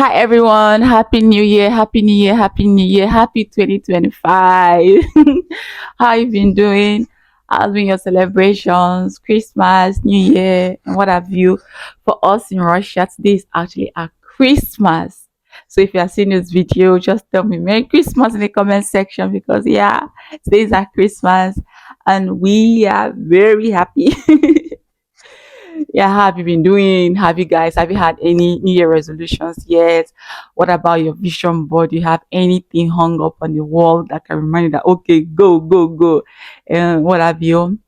Hi everyone, happy new year, happy new year, happy new year, happy 2025. How you been doing? How's been your celebrations, Christmas, New Year, and what have you? For us in Russia, today is actually a Christmas. So if you are seeing this video, just tell me Merry Christmas in the comment section because yeah, today is our Christmas and we are very happy. Yeah, how have you been doing? Have you had any New Year resolutions yet? What about your vision board? Do you have anything hung up on the wall that can remind you that okay, go, go, go? And what have you?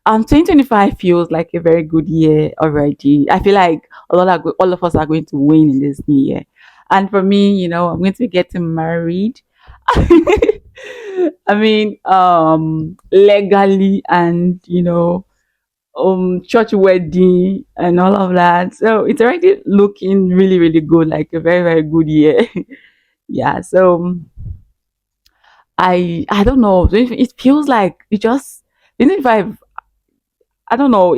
2025 feels like a very good year already. I feel like all of us are going to win in this new year. And for me, I'm going to be getting married. I mean, legally and church wedding and all of that. So it's already looking really, really good, like a very, very good year. Yeah. So I don't know. It feels like it just even if I don't know.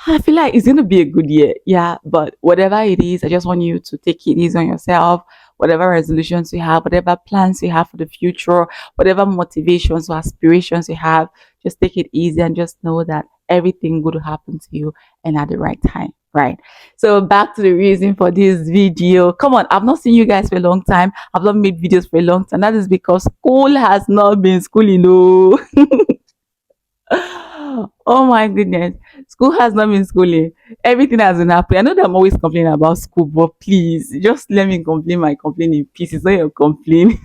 I feel like it's gonna be a good year. Yeah, but whatever it is, I just want you to take it easy on yourself. Whatever resolutions you have, whatever plans you have for the future, whatever motivations or aspirations you have, just take it easy and just know that everything good will happen to you and at the right time. Right. So back to the reason for this video. Come on, I've not seen you guys for a long time. I've not made videos for a long time. That is because school has not been schooling. No. Oh my goodness. School has not been schooling. Everything has been happening. I know that I'm always complaining about school, but please just let me complain my complaint in peace. It's not your complaint.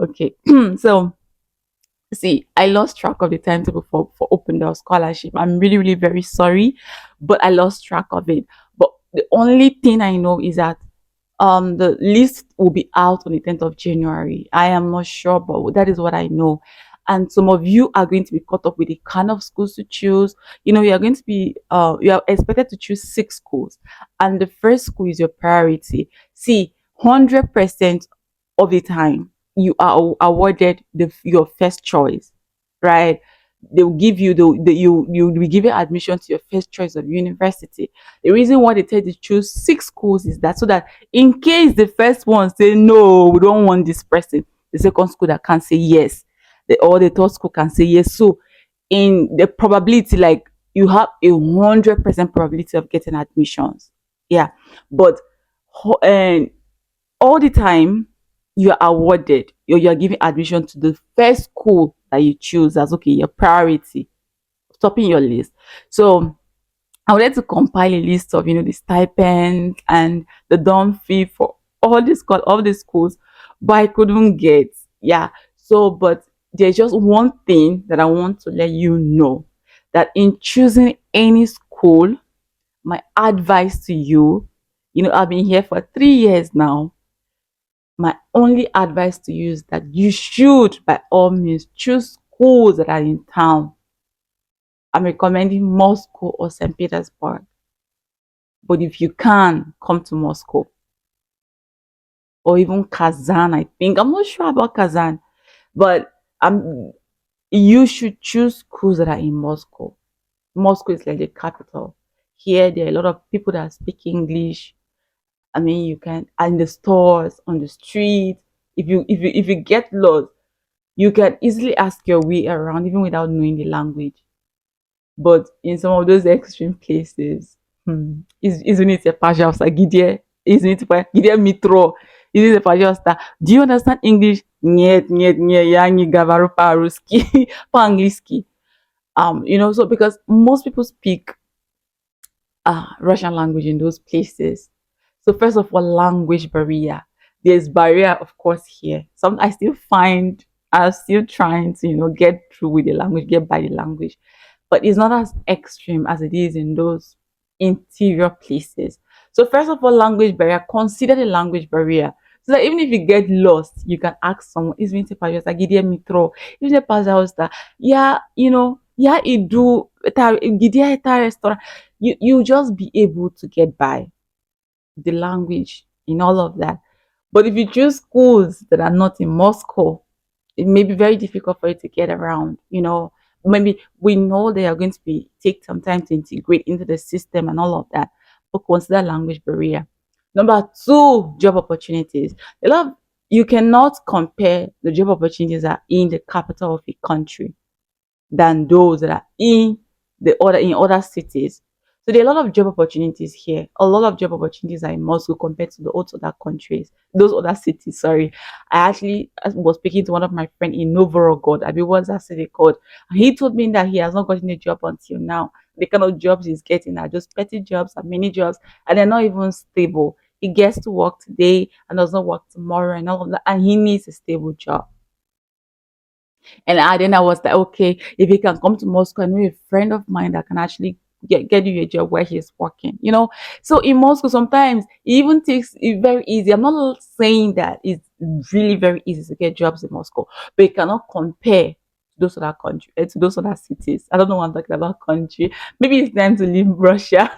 Okay. So see, I lost track of the timetable for Open Door Scholarship. I'm really, really very sorry, but I lost track of it. But the only thing I know is that the list will be out on the 10th of January. I am not sure, but that is what I know. And some of you are going to be caught up with the kind of schools to choose. You are going to be you are expected to choose 6 schools, and the first school is your priority. See, 100% of the time you are awarded your first choice, right? They will give you you will give you admission to your first choice of university. The reason why they tell you to choose 6 schools is that so that in case the first one say no, we don't want this person, the second school that can say yes, or the third school can say yes. So in the probability, like you have a 100% probability of getting admissions. Yeah, but and all the time you are awarded, you're giving admission to the first school that you choose as okay your priority, topping your list. So I wanted to compile a list of the stipend and the dorm fee for all these schools, but I couldn't get. Yeah. So but there's just one thing that I want to let you know, that in choosing any school, my advice to you, I've been here for 3 years now. My only advice to you is that you should by all means choose schools that are in town. I'm recommending Moscow or St. Petersburg. But if you can, come to Moscow or even Kazan, I think. I'm not sure about Kazan, but you should choose schools that are in Moscow. Moscow is like the capital. Here, there are a lot of people that speak English. I mean, you can in the stores, on the street. If you get lost, you can easily ask your way around even without knowing the language. But in some of those extreme places, izunite pajausa gidie, izunite gidie mitro, izunite pajausa. Do you understand English? Niet, niet, niet, yangi gavaru paruski, pangliski. So because most people speak Russian language in those places. So first of all, language barrier. There's barrier, of course, here. Some I still find I'm still trying to, get through with the language, get by the language, but it's not as extreme as it is in those interior places. So first of all, language barrier. Consider the language barrier. So that even if you get lost, you can ask someone, is it pajosa, gidia mitro, is it pajosa, yeah, yeah, it do, gidia eta restaurant. You just be able to get by the language in all of that. But if you choose schools that are not in Moscow, it may be very difficult for you to get around. Maybe we know they are going to take some time to integrate into the system and all of that, but consider language barrier. Number two, job opportunities. A lot of, you cannot compare the job opportunities that are in the capital of a country than those that are in other cities. So there are a lot of job opportunities here. A lot of job opportunities are in Moscow compared to the other countries, those other cities. Sorry, I was speaking to one of my friends in Novgorod. I mean, what's that city called? And he told me that he has not gotten a job until now. The kind of jobs he's getting are just petty jobs and mini jobs, and they're not even stable. He gets to work today and does not work tomorrow, and all of that, and he needs a stable job. And then I was like, okay, if he can come to Moscow, I know a friend of mine that can actually get you a job where he's working, you know. So in Moscow, sometimes it even takes it very easy. I'm not saying that it's really very easy to get jobs in Moscow, but you cannot compare to those other countries, to those other cities. I don't know what I'm talking about country. Maybe it's time to leave Russia.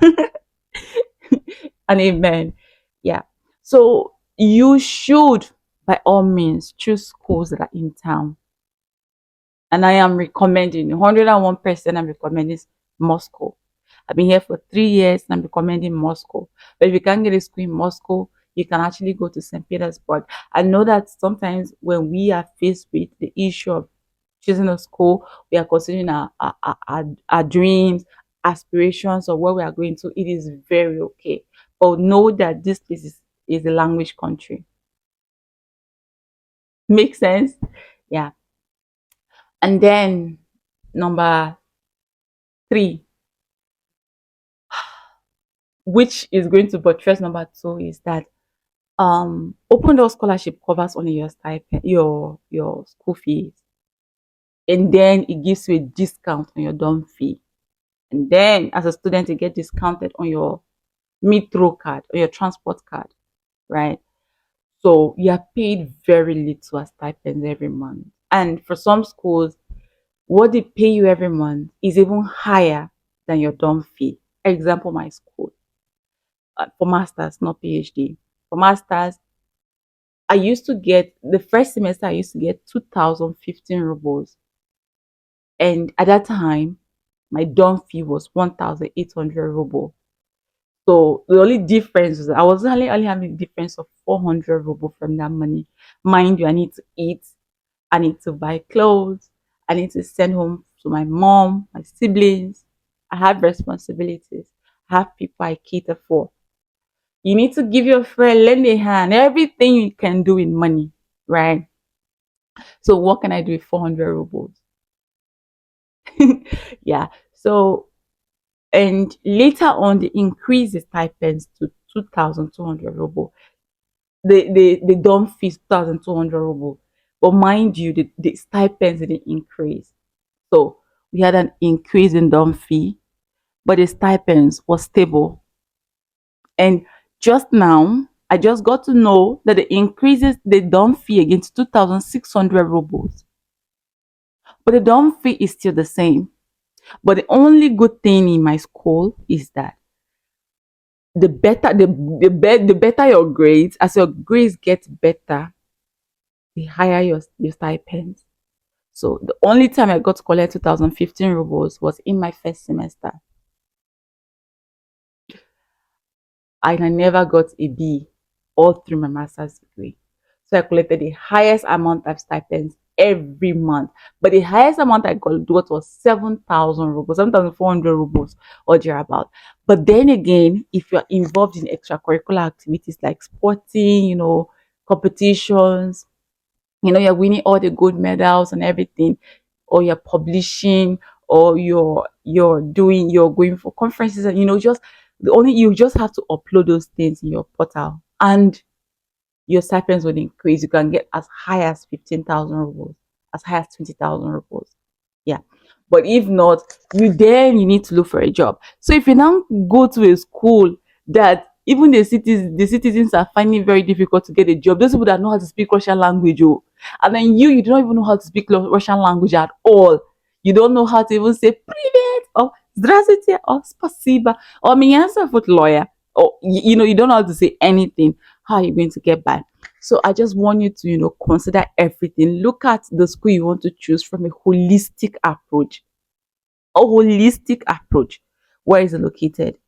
And amen. Yeah. So you should by all means choose schools that are in town, and I am recommending 101%. I'm recommending Moscow. I've been here for 3 years and I'm recommending Moscow. But if you can't get a school in Moscow, you can actually go to St. Petersburg. I know that sometimes when we are faced with the issue of choosing a school, we are considering our dreams, aspirations, or where we are going to. It is very okay. But know that this place is a language country. Make sense? Yeah. And then number three, which is going to buttress number two, is that open door scholarship covers only your stipend, your school fees, and then it gives you a discount on your dorm fee. And then as a student, you get discounted on your metro card or your transport card, right? So you are paid very little as stipends every month. And for some schools, what they pay you every month is even higher than your dorm fee. Example, my school, for masters, not PhD. For masters, I used to get the first semester, I used to get 2015 rubles. And at that time, my dorm fee was 1,800 ruble. So the only difference was I was only having a difference of 400 ruble from that money. Mind you, I need to eat, I need to buy clothes, I need to send home to my mom, my siblings. I have responsibilities. I have people I cater for. You need to give your friend, lend a hand, everything you can do in money, right? So what can I do with 400 rubles? Yeah. So, and later on, they increased the stipends to 2,200 ruble. The dorm fees 2,200 ruble. But mind you, the stipends didn't increase. So we had an increase in dorm fee, but the stipends was stable. And just now, I just got to know that it increases the dorm fee again to 2,600 rubles. But the dorm fee is still the same. But the only good thing in my school is that the better your grades, as your grades get better, the higher your stipends. So the only time I got to collect 2015 rubles was in my first semester. And I never got a B all through my master's degree. So I collected the highest amount of stipends every month. But the highest amount I got was 7,000 rubles, 7,400 rubles or thereabout. But then again, if you're involved in extracurricular activities like sporting, competitions, you're winning all the gold medals and everything, or you're publishing, or you're going for conferences, and just the only you just have to upload those things in your portal, and your stipends will increase. You can get as high as 15,000 rubles, as high as 20,000 rubles. Yeah. But if not, you need to look for a job. So if you now go to a school that even the citizens are finding it very difficult to get a job, those people that know how to speak Russian language, and then you don't even know how to speak Russian language at all. You don't know how to even say привет or здравствуйте or спасибо or меня зовут lawyer, or you don't know how to say anything. How are you going to get by? So I just want you to, consider everything. Look at the school you want to choose from a holistic approach. A holistic approach. Where is it located?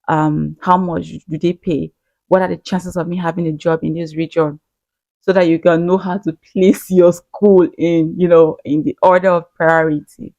How much do they pay? What are the chances of me having a job in this region? So that you can know how to place your school in, in the order of priority.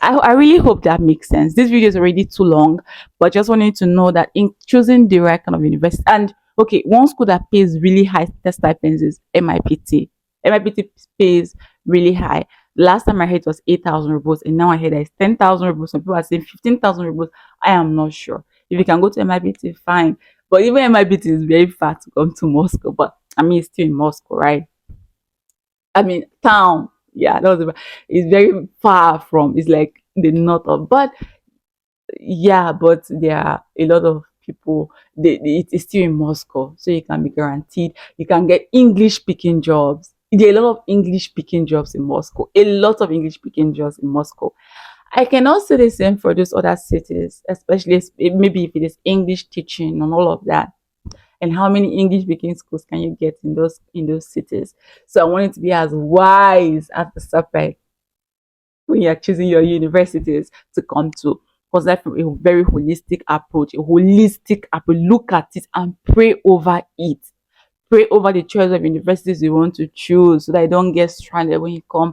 I really hope that makes sense. This video is already too long, but just wanted to know that in choosing the right kind of university, and okay, one school that pays really high test stipends is MIPT. MIPT pays really high. Last time I heard it was 8,000 rubles, and now I heard that it's 10,000 rubles. Some people are saying 15,000 rubles. I am not sure. If you can go to MIPT, fine. But even MIPT is very far to come to Moscow. But I mean, it's still in Moscow, right? I mean, town. Yeah, it's very far from. It's like the north of. But yeah, but there are a lot of people. It is still in Moscow, so you can be guaranteed. You can get English speaking jobs. There are a lot of English speaking jobs in Moscow. A lot of English speaking jobs in Moscow. I cannot say the same for those other cities, especially maybe if it is English teaching and all of that. And how many English speaking schools can you get in those cities? So I want it to be as wise as the serpent when you're choosing your universities to come to. Because that's a very holistic approach, a holistic approach. Look at it and pray over it. Pray over the choice of universities you want to choose so that you don't get stranded when you go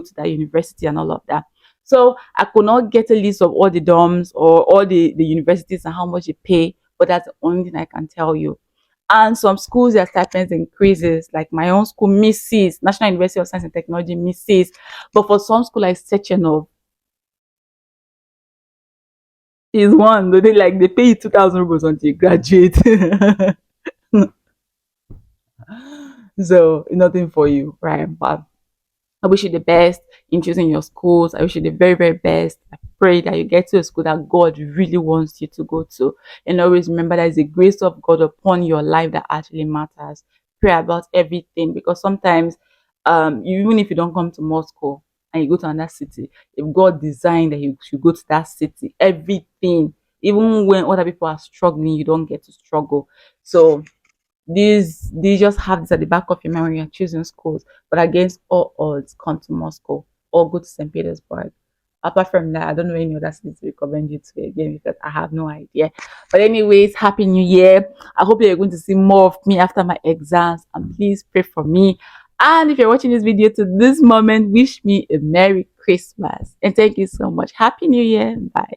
to that university and all of that. So I could not get a list of all the dorms or all the universities and how much you pay, but that's the only thing I can tell you. And some schools, their stipends increases, like my own school, misses, National University of Science and Technology, misses. But for some school like Sechenov, is one, they pay you 2,000 rubles until you graduate. So nothing for you, right? But I wish you the best in choosing your schools. I wish you the very, very best. I pray that you get to a school that God really wants you to go to. And always remember that it's the grace of God upon your life that actually matters. Pray about everything because sometimes, even if you don't come to Moscow and you go to another city, if God designed that you should go to that city, everything, even when other people are struggling, you don't get to struggle. So these just have this at the back of your mind when you're choosing schools. But against all odds, come to Moscow or go to St. Petersburg. Apart from that, I don't know any other cities to recommend you to again because I have no idea. But anyways, happy new year. I hope you're going to see more of me after my exams. And please pray for me. And if you're watching this video to this moment, wish me a Merry Christmas. And thank you so much. Happy New Year. Bye.